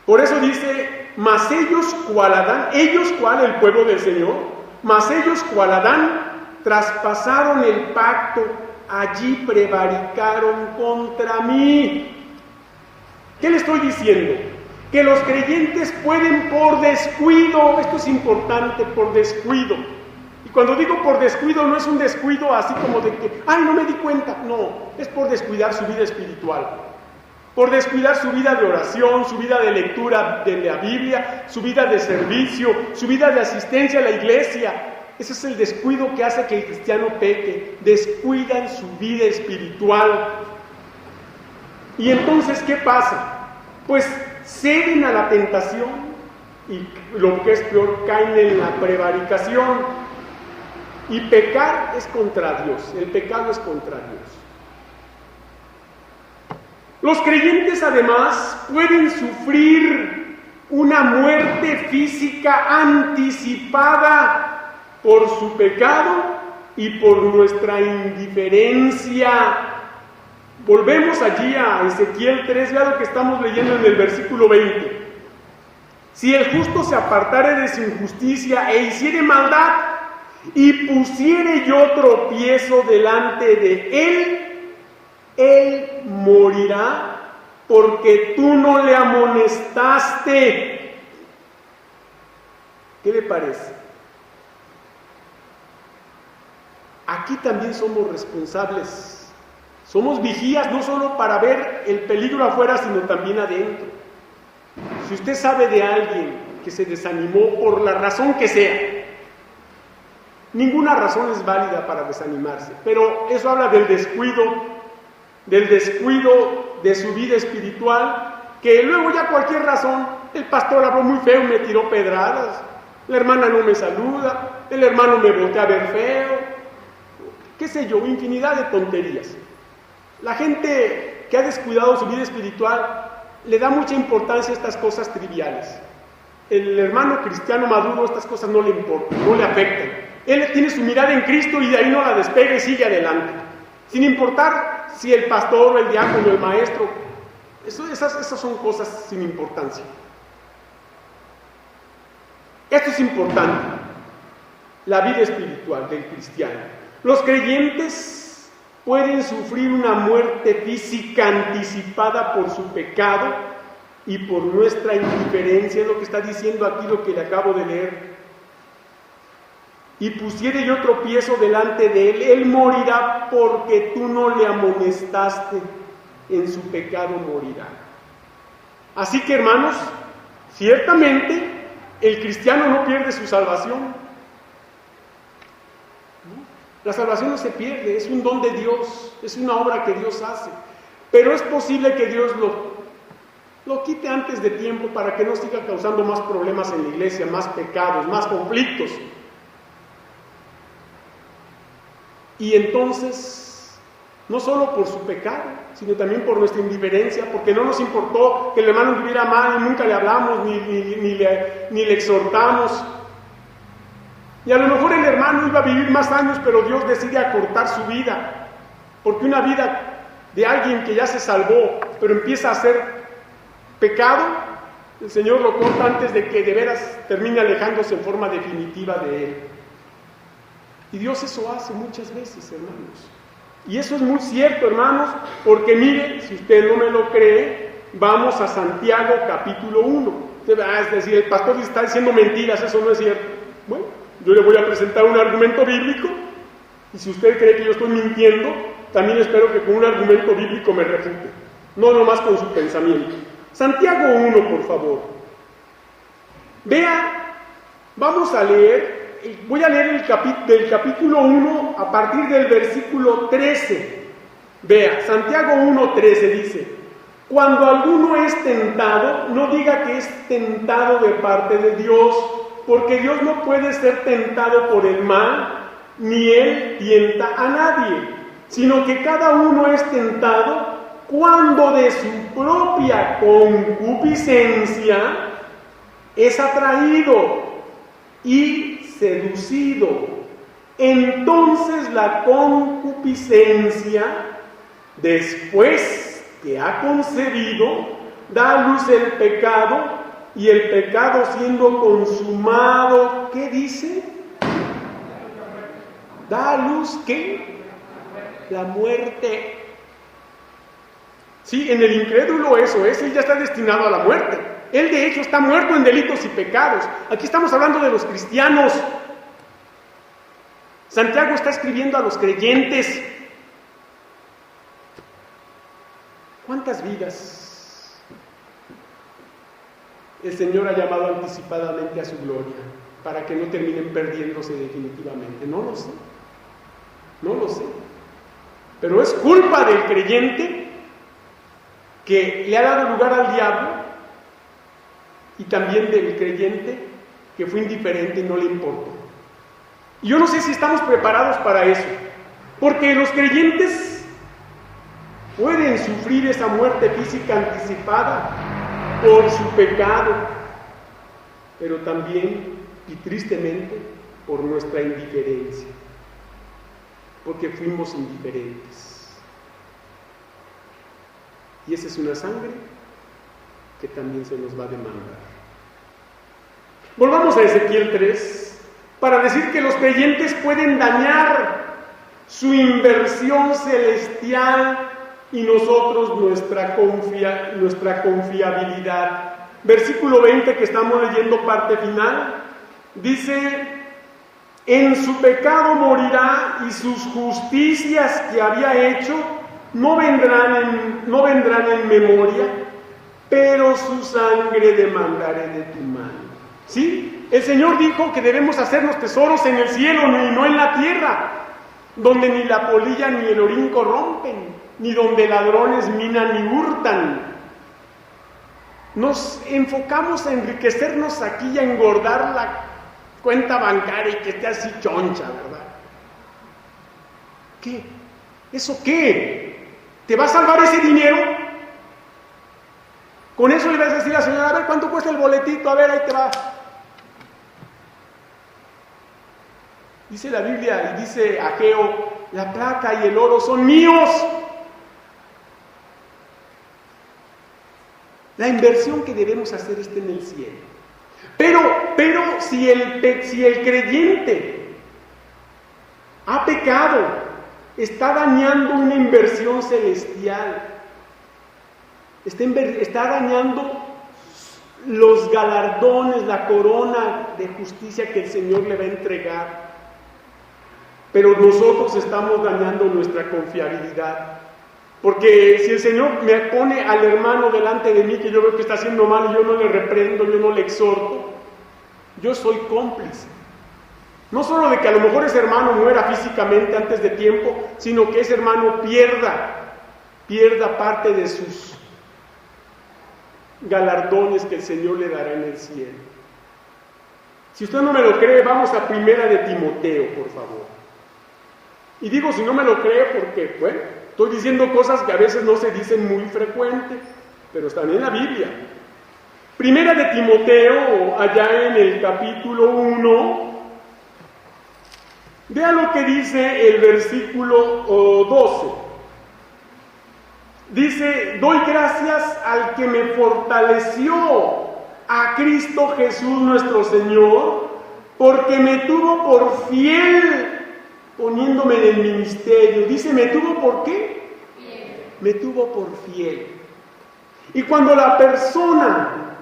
Por eso dice: mas ellos cual Adán, ellos cual el pueblo del Señor, mas ellos cual Adán traspasaron el pacto, allí prevaricaron contra mí. ¿Qué le estoy diciendo? Que los creyentes pueden por descuido, esto es importante, por descuido. Y cuando digo por descuido, no es un descuido así como de que, ay, no me di cuenta. No, es por descuidar su vida espiritual. Por descuidar su vida de oración, su vida de lectura de la Biblia, su vida de servicio, su vida de asistencia a la iglesia. Ese es el descuido que hace que el cristiano peque. Descuidan su vida espiritual. Y entonces, ¿qué pasa? Pues ceden a la tentación y, lo que es peor, caen en la prevaricación. Y pecar es contra Dios. El pecado es contra Dios. Los creyentes además pueden sufrir una muerte física anticipada por su pecado y por nuestra indiferencia. Volvemos allí a Ezequiel 3, vea lo que estamos leyendo en el versículo 20. Si el justo se apartare de su injusticia e hiciere maldad y pusiere yo tropiezo delante de él morirá, porque tú no le amonestaste. ¿Qué le parece? Aquí también somos responsables. Somos vigías no solo para ver el peligro afuera, sino también adentro. Si usted sabe de alguien que se desanimó por la razón que sea, ninguna razón es válida para desanimarse, pero eso habla del descuido de su vida espiritual, que luego ya cualquier razón, el pastor habló muy feo y me tiró pedradas, la hermana no me saluda, el hermano me voltea a ver feo, qué sé yo, infinidad de tonterías. La gente que ha descuidado su vida espiritual le da mucha importancia a estas cosas triviales. El hermano cristiano maduro estas cosas no le importan, no le afectan. Él tiene su mirada en Cristo y de ahí no la despega y sigue adelante, sin importar si el pastor, el diácono, el maestro, esas son cosas sin importancia. Esto es importante, la vida espiritual del cristiano. Los creyentes pueden sufrir una muerte física anticipada por su pecado y por nuestra indiferencia, es lo que está diciendo aquí, lo que le acabo de leer. Y pusiere yo tropiezo delante de él morirá, porque tú no le amonestaste, en su pecado morirá. Así que, hermanos, Ciertamente, el cristiano no pierde su salvación. ¿No? La salvación no se pierde, es un don de Dios, es una obra que Dios hace. Pero es posible que Dios lo quite antes de tiempo para que no siga causando más problemas en la iglesia, más pecados, más conflictos. Y entonces, no solo por su pecado, sino también por nuestra indiferencia, porque no nos importó que el hermano estuviera mal y nunca le hablamos ni le exhortamos. Y a lo mejor el hermano iba a vivir más años, pero Dios decide acortar su vida, porque una vida de alguien que ya se salvó, pero empieza a hacer pecado, el Señor lo corta antes de que de veras termine alejándose en forma definitiva de Él. Y Dios eso hace muchas veces, hermanos. Y eso es muy cierto, hermanos, porque mire, si usted no me lo cree, vamos a Santiago capítulo 1. Es decir, el pastor está diciendo mentiras, eso no es cierto. Bueno, yo le voy a presentar un argumento bíblico, y si usted cree que yo estoy mintiendo, también espero que con un argumento bíblico me refute, no nomás con su pensamiento. Santiago 1, por favor. Vea, vamos a leer, voy a leer del capítulo 1 a partir del versículo 13. Vea, Santiago 1:13 dice: cuando alguno es tentado, no diga que es tentado de parte de Dios, porque Dios no puede ser tentado por el mal, ni Él tienta a nadie, sino que cada uno es tentado cuando de su propia concupiscencia es atraído y seducido. Entonces la concupiscencia, después que ha concebido, da a luz el pecado, y el pecado siendo consumado, ¿qué dice? Da a luz, ¿qué? La muerte. Sí, en el incrédulo eso es, él ya está destinado a la muerte. Él de hecho está muerto en delitos y pecados. Aquí estamos hablando de los cristianos. Santiago está escribiendo a los creyentes. ¿Cuántas vidas el Señor ha llamado anticipadamente a su gloria para que no terminen perdiéndose definitivamente? No lo sé. No lo sé. Pero es culpa del creyente que le ha dado lugar al diablo, y también del creyente que fue indiferente y no le importó. Y yo no sé si estamos preparados para eso, porque los creyentes pueden sufrir esa muerte física anticipada por su pecado, pero también y tristemente por nuestra indiferencia, porque fuimos indiferentes. Y esa es una sangre que también se nos va a demandar. Volvamos a Ezequiel 3 para decir que los creyentes pueden dañar su inversión celestial y nosotros nuestra confiabilidad. Versículo 20 que estamos leyendo, parte final, dice: en su pecado morirá, y sus justicias que había hecho no vendrán en memoria, pero su sangre demandaré de tu mano. ¿Sí? El Señor dijo que debemos hacernos tesoros en el cielo y no en la tierra, donde ni la polilla ni el orín corrompen, ni donde ladrones minan ni hurtan. Nos enfocamos a enriquecernos aquí y a engordar la cuenta bancaria y que esté así choncha, ¿verdad? ¿Qué? ¿Eso qué? ¿Te va a salvar ese dinero? Con eso le vas a decir a la señora: a ver, ¿cuánto cuesta el boletito? A ver, ahí te va. Dice la Biblia, y dice Ageo: la plata y el oro son míos. La inversión que debemos hacer está en el cielo. Pero si el creyente ha pecado, está dañando una inversión celestial, está dañando los galardones, la corona de justicia que el Señor le va a entregar. Pero nosotros estamos dañando nuestra confiabilidad. Porque si el Señor me pone al hermano delante de mí, que yo veo que está haciendo mal, y yo no le reprendo, yo no le exhorto, yo soy cómplice. No solo de que a lo mejor ese hermano muera físicamente antes de tiempo, sino que ese hermano pierda parte de sus galardones que el Señor le dará en el cielo. Si usted no me lo cree, vamos a Primera de Timoteo, por favor. Y digo si no me lo cree porque, bueno, estoy diciendo cosas que a veces no se dicen muy frecuente, pero están en la Biblia. Primera de Timoteo, allá en el capítulo 1, vea lo que dice el versículo 12. Dice: doy gracias al que me fortaleció, a Cristo Jesús nuestro Señor, porque me tuvo por fiel poniéndome en el ministerio. Dice, ¿me tuvo por qué? Fiel. Me tuvo por fiel. Y cuando la persona,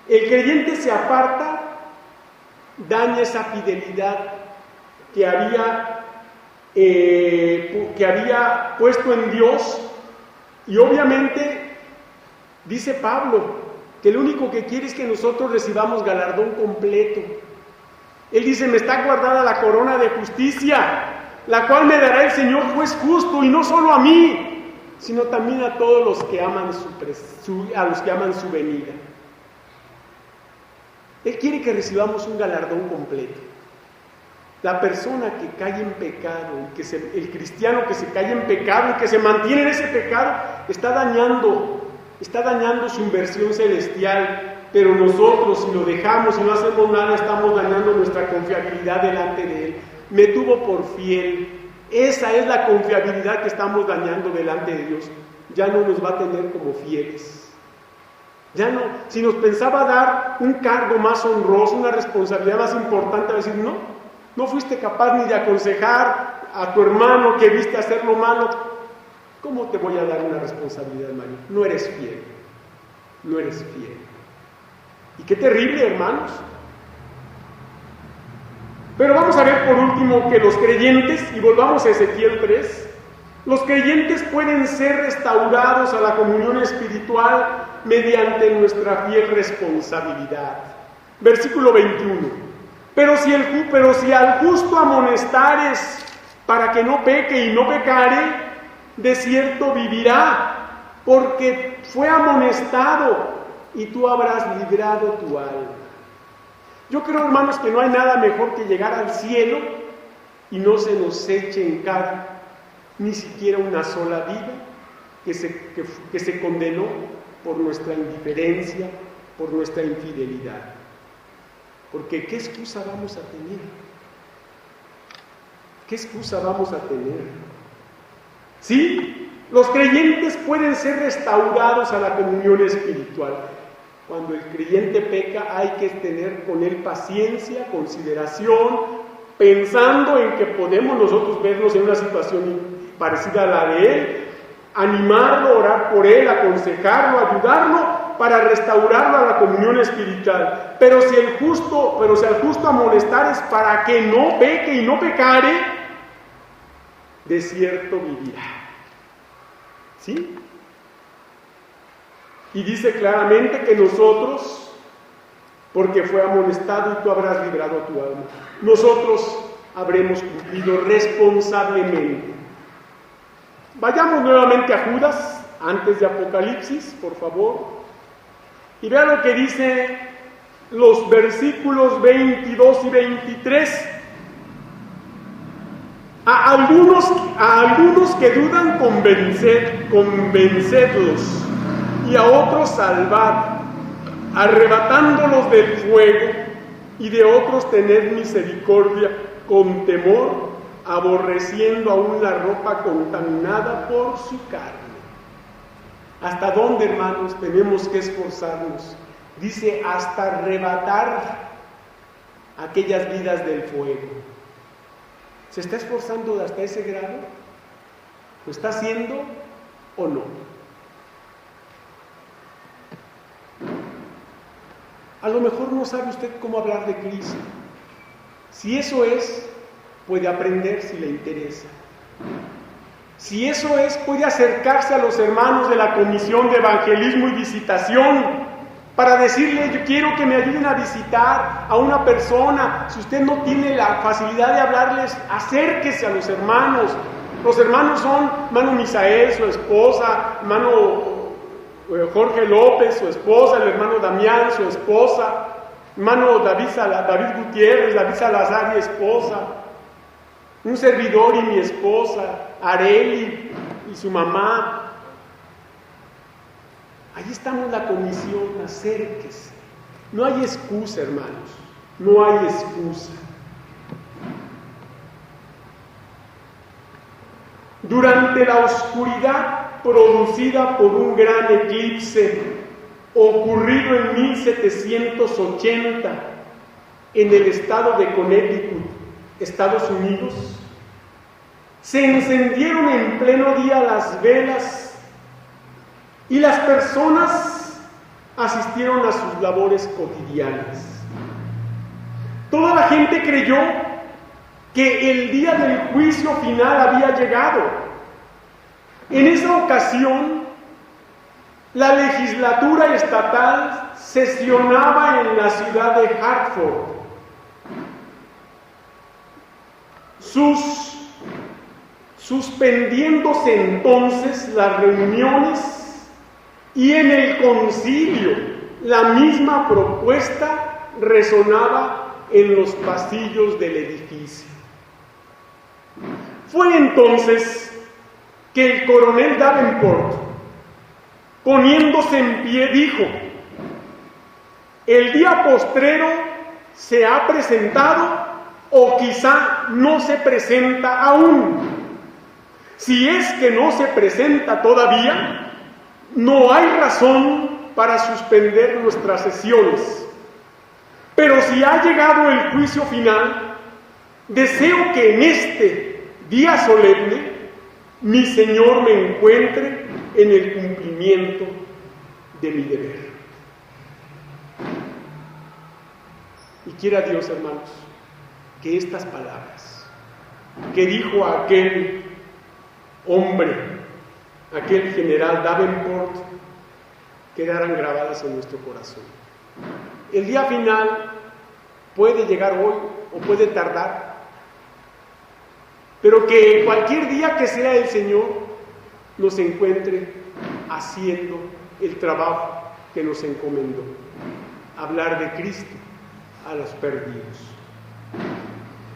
el creyente, se aparta, daña esa fidelidad que había puesto en Dios. Y obviamente, dice Pablo, que lo único que quiere es que nosotros recibamos galardón completo. Él dice, me está guardada la corona de justicia, la cual me dará el Señor juez justo, y no solo a mí, sino también a todos los que aman su venida. Él quiere que recibamos un galardón completo. La persona que cae en pecado, el cristiano que se cae en pecado y que se mantiene en ese pecado, está dañando su inversión celestial. Pero nosotros, si lo dejamos y no hacemos nada, estamos dañando nuestra confiabilidad delante de Él. Me tuvo por fiel. Esa es la confiabilidad que estamos dañando delante de Dios. Ya no nos va a tener como fieles. Ya no. Si nos pensaba dar un cargo más honroso, una responsabilidad más importante, va a decir, no fuiste capaz ni de aconsejar a tu hermano que viste hacer lo malo. ¿Cómo te voy a dar una responsabilidad mayor? No eres fiel. No eres fiel. Y qué terrible, hermanos. Pero vamos a ver por último que los creyentes, y volvamos a Ezequiel 3, los creyentes pueden ser restaurados a la comunión espiritual mediante nuestra fiel responsabilidad. Versículo 21. Pero si al justo amonestares para que no peque y no pecare, de cierto vivirá, porque fue amonestado, y tú habrás librado tu alma. Yo creo, hermanos, que no hay nada mejor que llegar al cielo y no se nos eche en cara ni siquiera una sola vida que se condenó por nuestra indiferencia, por nuestra infidelidad. Porque ¿qué excusa vamos a tener? ¿Qué excusa vamos a tener? Sí, los creyentes pueden ser restaurados a la comunión espiritual. Cuando el creyente peca, hay que tener con él paciencia, consideración, pensando en que podemos nosotros vernos en una situación parecida a la de él, animarlo, orar por él, aconsejarlo, ayudarlo para restaurarlo a la comunión espiritual. Pero si al justo amonestares para que no peque y no pecare, de cierto vivirá. ¿Sí? Y dice claramente que nosotros, porque fue amonestado y tú habrás librado tu alma, nosotros habremos cumplido responsablemente. Vayamos nuevamente a Judas, antes de Apocalipsis, por favor, y vean lo que dice los versículos 22 y 23. A algunos que dudan, convencedlos, y a otros salvad, arrebatándolos del fuego, y de otros tened misericordia con temor, aborreciendo aún la ropa contaminada por su carne. ¿Hasta dónde, hermanos, tenemos que esforzarnos? Dice, hasta arrebatar aquellas vidas del fuego. ¿Se está esforzando hasta ese grado? ¿Lo está haciendo o no? A lo mejor no sabe usted cómo hablar de Cristo. Si eso es, puede aprender si le interesa. Si eso es, puede acercarse a los hermanos de la Comisión de Evangelismo y Visitación para decirle: yo quiero que me ayuden a visitar a una persona. Si usted no tiene la facilidad de hablarles, acérquese a los hermanos. Los hermanos son hermano Misael, su esposa, hermano Jorge López, su esposa, el hermano Damián, su esposa, hermano David Gutiérrez, David Salazar, mi esposa, un servidor y mi esposa, Areli y su mamá. Ahí estamos la comisión, acérquese. No hay excusa, hermanos, no hay excusa. Durante la oscuridad producida por un gran eclipse ocurrido en 1780 en el estado de Connecticut, Estados Unidos, se encendieron en pleno día las velas y las personas asistieron a sus labores cotidianas. Toda la gente creyó que el día del juicio final había llegado. En esa ocasión, la legislatura estatal sesionaba en la ciudad de Hartford. Suspendiéndose entonces las reuniones, y en el concilio la misma propuesta resonaba en los pasillos del edificio. Fue entonces que el coronel Davenport, poniéndose en pie, dijo: el día postrero se ha presentado, o quizá no se presenta aún. Si es que no se presenta todavía, no hay razón para suspender nuestras sesiones. Pero si ha llegado el juicio final, deseo que en este día solemne mi Señor me encuentre en el cumplimiento de mi deber. Y quiera Dios, hermanos, que estas palabras que dijo aquel hombre, aquel general Davenport, quedaran grabadas en nuestro corazón. El día final puede llegar hoy o puede tardar, pero que cualquier día que sea el Señor nos encuentre haciendo el trabajo que nos encomendó: hablar de Cristo a los perdidos.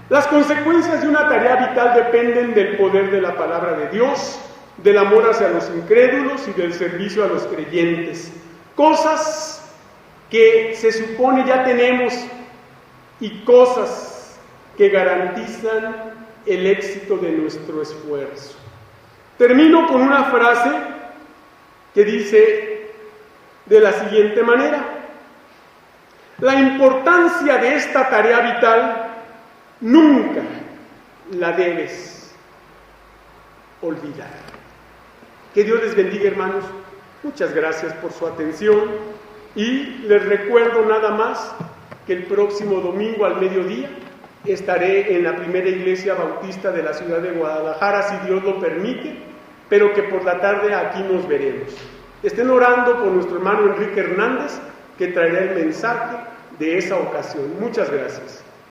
Las consecuencias de una tarea vital dependen del poder de la palabra de Dios, del amor hacia los incrédulos y del servicio a los creyentes. Cosas que se supone ya tenemos y cosas que garantizan el éxito de nuestro esfuerzo. Termino con una frase que dice de la siguiente manera: la importancia de esta tarea vital nunca la debes olvidar. Que Dios les bendiga, hermanos. Muchas gracias por su atención y les recuerdo nada más que el próximo domingo al mediodía estaré en la primera iglesia bautista de la ciudad de Guadalajara, si Dios lo permite, pero que por la tarde aquí nos veremos. Estén orando por nuestro hermano Enrique Hernández, que traerá el mensaje de esa ocasión. Muchas gracias.